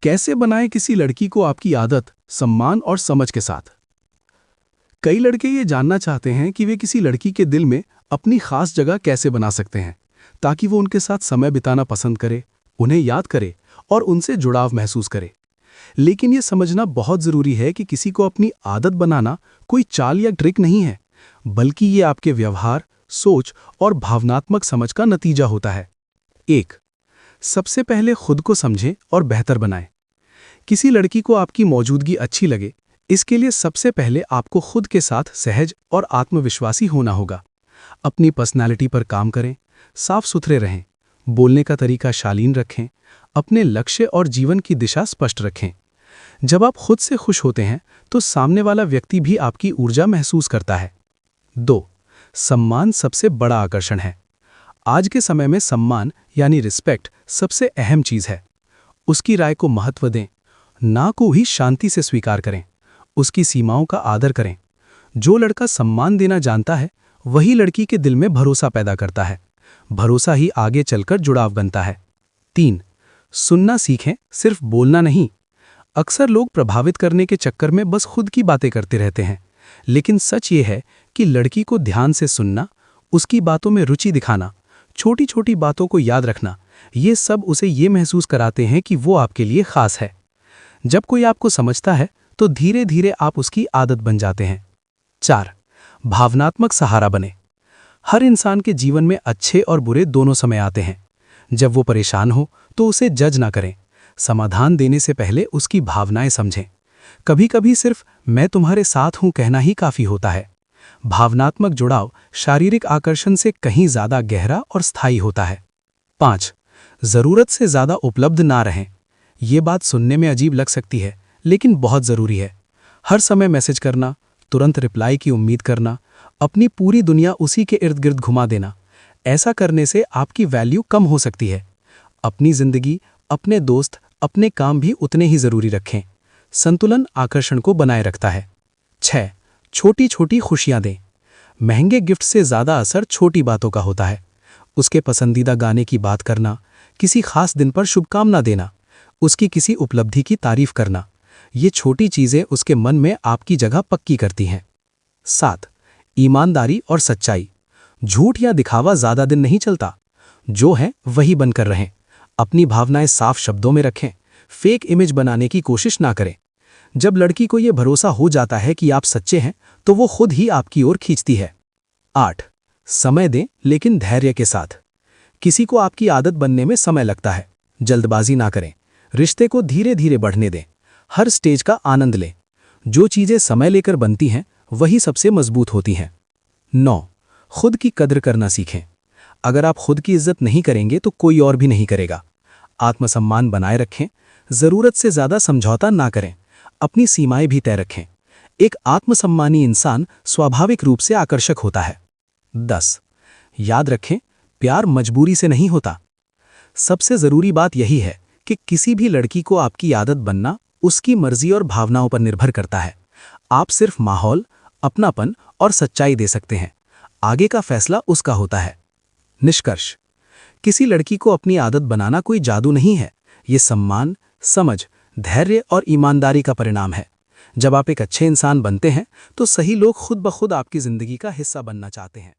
कैसे बनाएं किसी लड़की को आपकी आदत, सम्मान और समझ के साथ? कई लड़के ये जानना चाहते हैं कि वे किसी लड़की के दिल में अपनी खास जगह कैसे बना सकते हैं, ताकि वो उनके साथ समय बिताना पसंद करे, उन्हें याद करे और उनसे जुड़ाव महसूस करे। लेकिन ये समझना बहुत ज़रूरी है कि किसी को अपनी आदत बनाना कोई चाल या ट्रिक नहीं है, बल्कि ये आपके व्यवहार, सोच और भावनात्मक समझ का नतीजा होता है। 1. सबसे पहले खुद को समझें और बेहतर बनाएं। किसी लड़की को आपकी मौजूदगी अच्छी लगे, इसके लिए सबसे पहले आपको खुद के साथ सहज और आत्मविश्वासी होना होगा। अपनी पर्सनैलिटी पर काम करें, साफ सुथरे रहें, बोलने का तरीका शालीन रखें, अपने लक्ष्य और जीवन की दिशा स्पष्ट रखें। जब आप खुद से खुश होते हैं तो सामने वाला व्यक्ति भी आपकी ऊर्जा महसूस करता है। 2. सम्मान सबसे बड़ा आकर्षण है। आज के समय में सम्मान यानी रिस्पेक्ट सबसे अहम चीज़ है। उसकी राय को महत्व दें, ना को ही शांति से स्वीकार करें, उसकी सीमाओं का आदर करें। जो लड़का सम्मान देना जानता है वही लड़की के दिल में भरोसा पैदा करता है। भरोसा ही आगे चलकर जुड़ाव बनता है। 3. सुनना सीखें, सिर्फ बोलना नहीं। अक्सर लोग प्रभावित करने के चक्कर में बस खुद की बातें करते रहते हैं, लेकिन सच ये है कि लड़की को ध्यान से सुनना, उसकी बातों में रुचि दिखाना, छोटी छोटी बातों को याद रखना, ये सब उसे ये महसूस कराते हैं कि वो आपके लिए खास है। जब कोई आपको समझता है तो धीरे धीरे आप उसकी आदत बन जाते हैं। 4. भावनात्मक सहारा बने। हर इंसान के जीवन में अच्छे और बुरे दोनों समय आते हैं। जब वो परेशान हो तो उसे जज ना करें। समाधान देने से पहले उसकी भावनाएं समझें। कभी कभी सिर्फ मैं तुम्हारे साथ हूं कहना ही काफी होता है। भावनात्मक जुड़ाव शारीरिक आकर्षण से कहीं ज्यादा गहरा और स्थायी होता है। 5. जरूरत से ज्यादा उपलब्ध ना रहें। ये बात सुनने में अजीब लग सकती है, लेकिन बहुत जरूरी है। हर समय मैसेज करना, तुरंत रिप्लाई की उम्मीद करना, अपनी पूरी दुनिया उसी के इर्द गिर्द घुमा देना, ऐसा करने से आपकी वैल्यू कम हो सकती है। अपनी जिंदगी, अपने दोस्त, अपने काम भी उतने ही जरूरी रखें। संतुलन आकर्षण को बनाए रखता है। 6. छोटी छोटी खुशियां दें। महंगे गिफ्ट से ज्यादा असर छोटी बातों का होता है। उसके पसंदीदा गाने की बात करना, किसी खास दिन पर शुभकामना देना, उसकी किसी उपलब्धि की तारीफ करना, ये छोटी चीजें उसके मन में आपकी जगह पक्की करती हैं। 7. ईमानदारी और सच्चाई। झूठ या दिखावा ज्यादा दिन नहीं चलता। जो है वही बनकर रहें। अपनी भावनाएं साफ शब्दों में रखें, फेक इमेज बनाने की कोशिश ना करें। जब लड़की को यह भरोसा हो जाता है कि आप सच्चे हैं तो वो खुद ही आपकी ओर खींचती है। 8. समय दें, लेकिन धैर्य के साथ। किसी को आपकी आदत बनने में समय लगता है। जल्दबाजी ना करें, रिश्ते को धीरे धीरे बढ़ने दें। हर स्टेज का आनंद लें। जो चीजें समय लेकर बनती हैं वही सबसे मजबूत होती हैं। 9. खुद की कद्र करना सीखें। अगर आप खुद की इज्जत नहीं करेंगे तो कोई और भी नहीं करेगा। आत्मसम्मान बनाए रखें, जरूरत से ज्यादा समझौता ना करें, अपनी सीमाएं भी तय रखें। एक आत्मसम्मानी इंसान स्वाभाविक रूप से आकर्षक होता है। 10. याद रखें, प्यार मजबूरी से नहीं होता। सबसे जरूरी बात यही है कि किसी भी लड़की को आपकी आदत बनना उसकी मर्जी और भावनाओं पर निर्भर करता है। आप सिर्फ माहौल, अपनापन और सच्चाई दे सकते हैं। आगे का फैसला उसका होता है। निष्कर्ष: किसी लड़की को अपनी आदत बनाना कोई जादू नहीं है। ये सम्मान, समझ, धैर्य और ईमानदारी का परिणाम है। जब आप एक अच्छे इंसान बनते हैं तो सही लोग खुद ब खुद आपकी जिंदगी का हिस्सा बनना चाहते हैं।